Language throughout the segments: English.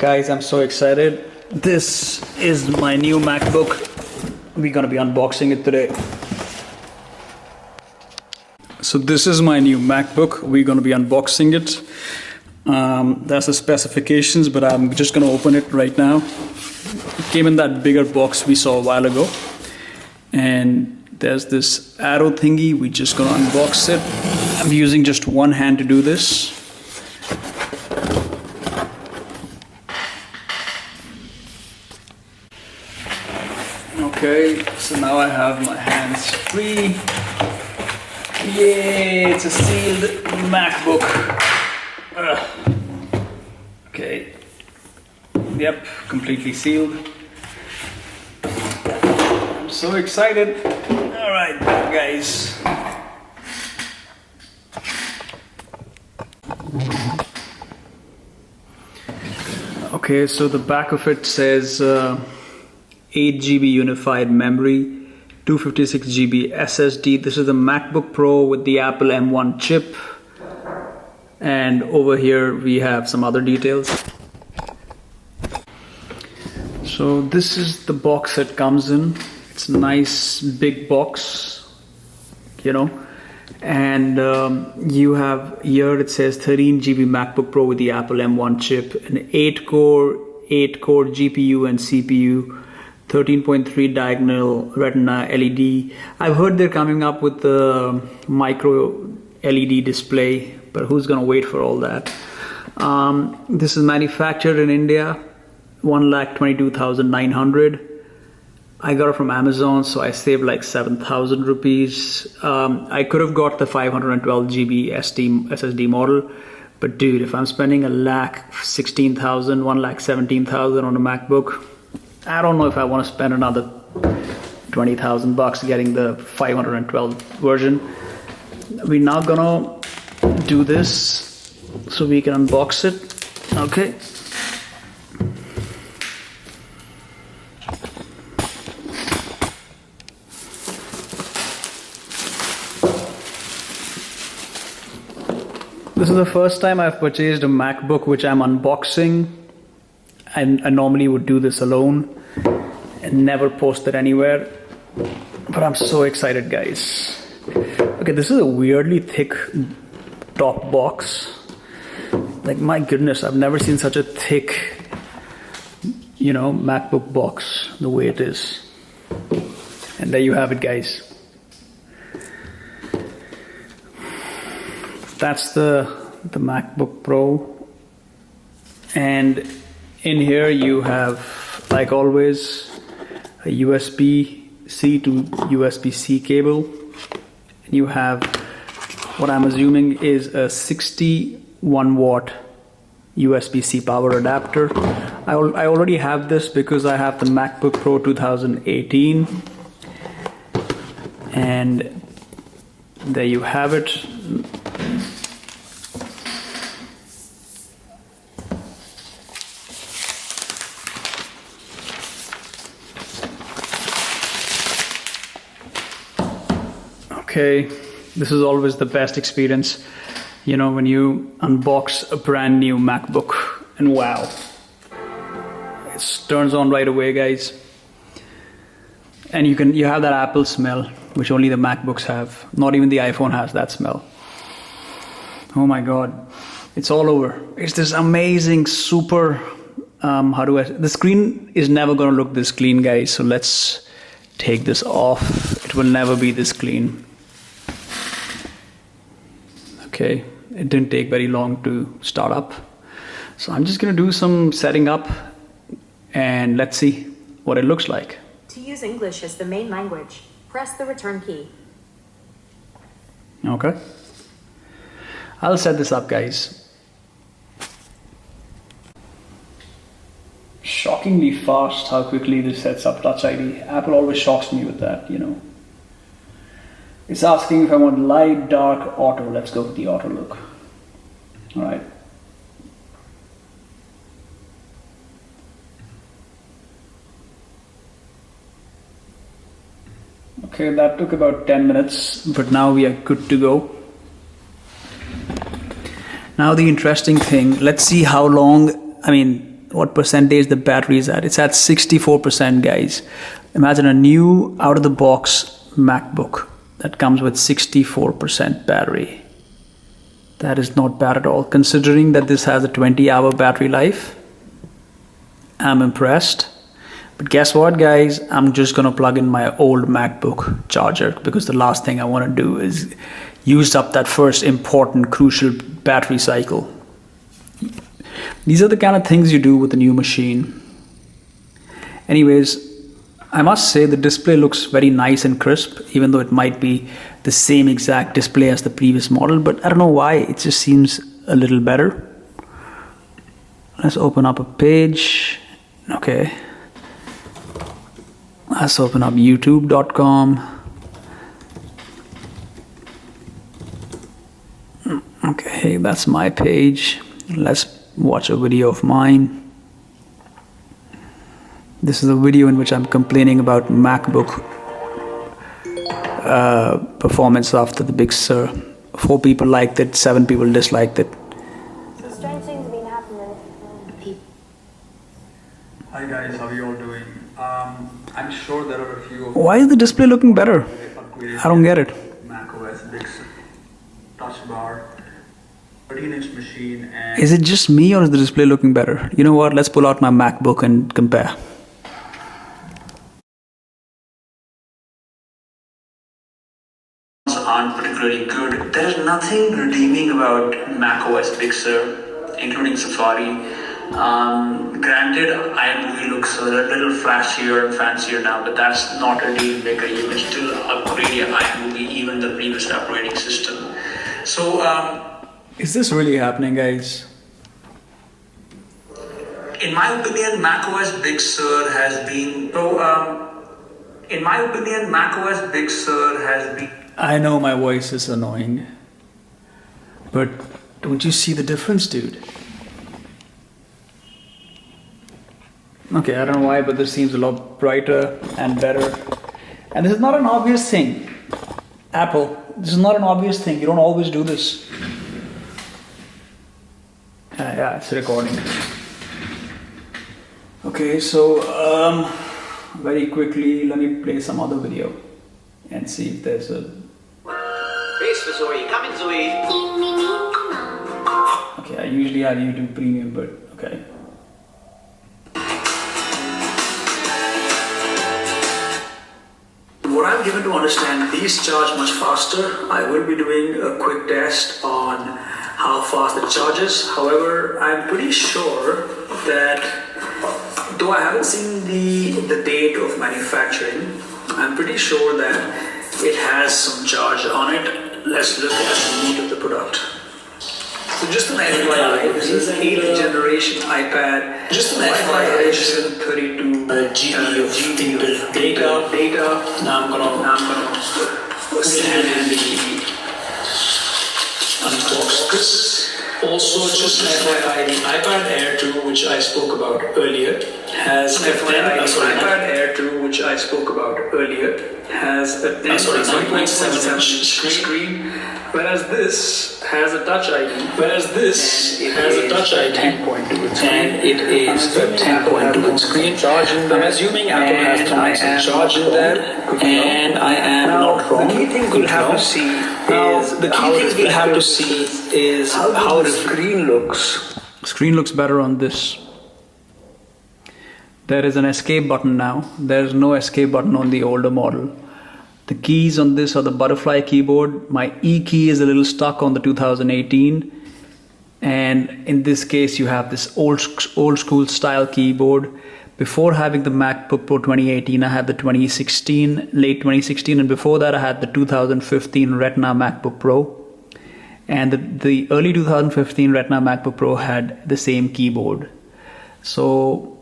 Guys, I'm so excited. This is my new MacBook. We're gonna be unboxing it today. So this is my new MacBook. We're gonna be unboxing it. That's the specifications, but I'm just gonna open it right now. It came in that bigger box we saw a while ago. And there's this arrow thingy. We're just gonna unbox it. I'm using just one hand to do this. Okay, so now I have my hands free. Yay, it's a sealed MacBook. Okay, yep, completely sealed. I'm so excited. All right, guys. Okay, so the back of it says 8 GB unified memory, 256 GB SSD. This is the MacBook Pro with the Apple M1 chip. And over here we have some other details. So this is the box it comes in. It's a nice big box, you know. And you have here it says 13 GB MacBook Pro with the Apple M1 chip, an 8-core GPU and CPU, 13.3 diagonal retina LED. I've heard they're coming up with the micro LED display, but who's gonna wait for all that? This is manufactured in India, 1,22,900. I got it from Amazon, so I saved like 7,000 rupees. I could have got the 512 GB SSD model, but dude, if I'm spending 1,16,000, 1,17,000 on a MacBook, I don't know if I want to spend another 20,000 bucks getting the 512 version. We're now gonna do this so we can unbox it. Okay. This is the first time I've purchased a MacBook which I'm unboxing. I normally would do this alone and never post it anywhere, but I'm so excited, guys. Okay, this is a weirdly thick top box. Like, my goodness, I've never seen such a thick, you know, MacBook box the way it is. And there you have it, guys. That's the MacBook Pro. And in here you have, like always, a USB-C to USB-C cable. And you have what I'm assuming is a 61 watt USB-C power adapter. I already have this because I have the MacBook Pro 2018. And there you have it. Okay, this is always the best experience, you know, when you unbox a brand new MacBook, and wow, it turns on right away, guys. And you have that Apple smell, which only the MacBooks have. Not even the iPhone has that smell. Oh my God, it's all over. It's this amazing, super, the screen is never gonna look this clean, guys. So let's take this off. It will never be this clean. Okay, it didn't take very long to start up. So I'm just gonna do some setting up and let's see what it looks like. To use English as the main language, press the return key. Okay. I'll set this up, guys. Shockingly fast how quickly this sets up Touch ID. Apple always shocks me with that, you know. It's asking if I want light, dark, auto. Let's go with the auto look. All right. Okay, that took about 10 minutes, but now we are good to go. Now the interesting thing, let's see how long, what percentage the battery is at. It's at 64%, guys. Imagine a new out-of-the-box MacBook that comes with 64% battery. That is not bad at all. Considering that this has a 20-hour battery life, I'm impressed. But guess what, guys? I'm just gonna plug in my old MacBook charger, because the last thing I want to do is use up that first important, crucial battery cycle. These are the kind of things you do with a new machine. Anyways, I must say the display looks very nice and crisp, even though it might be the same exact display as the previous model, but I don't know why, it just seems a little better. Let's open up a page. Okay. Let's open up youtube.com. Okay, that's my page. Let's watch a video of mine. This is a video in which I'm complaining about MacBook performance after the Big Sur. 4 people liked it, 7 people disliked it. Some strange things have been happening. Hi guys, how are you all doing? I'm sure there are a few of... Why is the display looking better? I don't get it. macOS Big Sur touch bar, 13-inch machine, and... Is it just me or is the display looking better? You know what, let's pull out my MacBook and compare. Aren't particularly good. There is nothing redeeming about macOS Big Sur, including Safari. Granted, iMovie looks a little flashier and fancier now, but that's not a deal maker. You can still upgrade your iMovie, even the previous operating system. So, is this really happening, guys? In my opinion, macOS Big Sur has been... in my opinion, macOS Big Sur has been... I know my voice is annoying, but don't you see the difference, dude? Okay, I don't know why, but this seems a lot brighter and better. And this is not an obvious thing. Apple, this is not an obvious thing. You don't always do this. Yeah, it's recording. Okay, so very quickly, let me play some other video and see if there's a... Race for Zoe, come in Zoe. Okay, I usually have YouTube Premium, but okay. What I'm given to understand, these charge much faster. I will be doing a quick test on how fast it charges. However, I'm pretty sure that, though I haven't seen the date of manufacturing, I'm pretty sure that it has some charge on it. Let's look at the meat of the product. So just an FYI, this is an 8th generation iPad. Just an FYI, 32 GP of data. Now I'm gonna single-handedly unbox this. Also, just an FYI, the iPad Air 2, which I spoke about earlier, has a 9.7-inch screen, whereas this has a Touch ID. And it is a 10.2-inch screen. I'm assuming Apple has pronounced charge in there, and I am not wrong. The key thing we'll have to see is how the screen looks. Screen looks better on this. There is an escape button now. There is no escape button on the older model. The keys on this are the butterfly keyboard. My E key is a little stuck on the 2018. And in this case, you have this old school style keyboard. Before having the MacBook Pro 2018, I had the late 2016, and before that I had the 2015 Retina MacBook Pro. And the early 2015 Retina MacBook Pro had the same keyboard. So,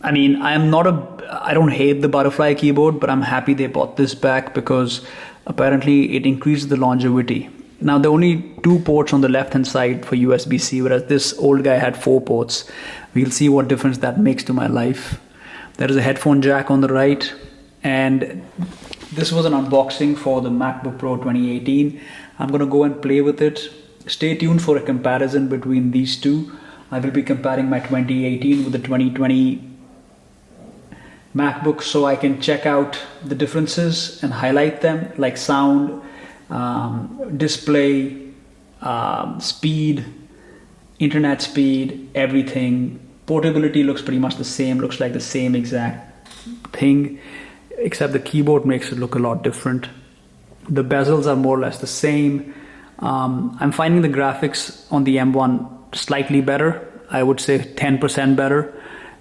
I mean, I don't hate the butterfly keyboard, but I'm happy they brought this back because apparently it increases the longevity. Now, there are only 2 ports on the left-hand side for USB-C, whereas this old guy had 4 ports. We'll see what difference that makes to my life. There is a headphone jack on the right, and this was an unboxing for the MacBook Pro 2018. I'm going to go and play with it. Stay tuned for a comparison between these two. I will be comparing my 2018 with the 2020 MacBook so I can check out the differences and highlight them, like sound, display, speed, internet speed, everything. Portability looks pretty much the same, looks like the same exact thing, except the keyboard makes it look a lot different. The bezels are more or less the same. I'm finding the graphics on the M1 slightly better. I would say 10% better.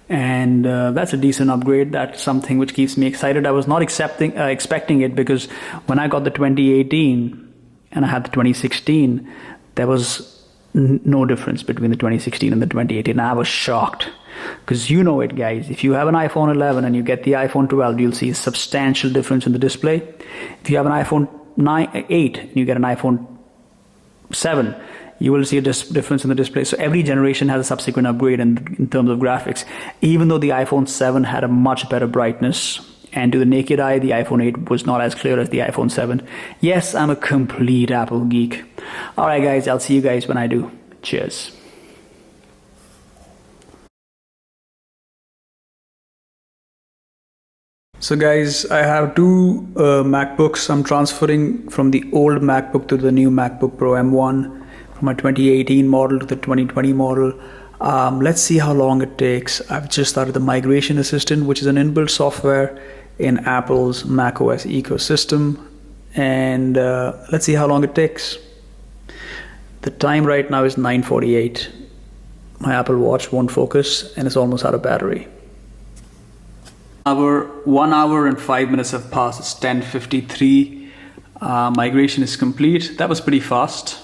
And that's a decent upgrade. That's something which keeps me excited. I was not expecting it, because when I got the 2018 and I had the 2016, there was no difference between the 2016 and the 2018. I was shocked, because you know it, guys. If you have an iPhone 11 and you get the iPhone 12, you'll see a substantial difference in the display. If you have an iPhone 8 and you get an iPhone 7, you will see a difference in the display. So every generation has a subsequent upgrade in terms of graphics. Even though the iPhone 7 had a much better brightness, and to the naked eye, the iPhone 8 was not as clear as the iPhone 7. Yes, I'm a complete Apple geek. Alright guys, I'll see you guys when I do. Cheers. So guys, I have two MacBooks. I'm transferring from the old MacBook to the new MacBook Pro M1, from my 2018 model to the 2020 model. Let's see how long it takes. I've just started the Migration Assistant, which is an inbuilt software in Apple's macOS ecosystem. And let's see how long it takes. The time right now is 9:48. My Apple Watch won't focus and it's almost out of battery. 1 hour and 5 minutes have passed. It's 10:53. Migration is complete. That was pretty fast.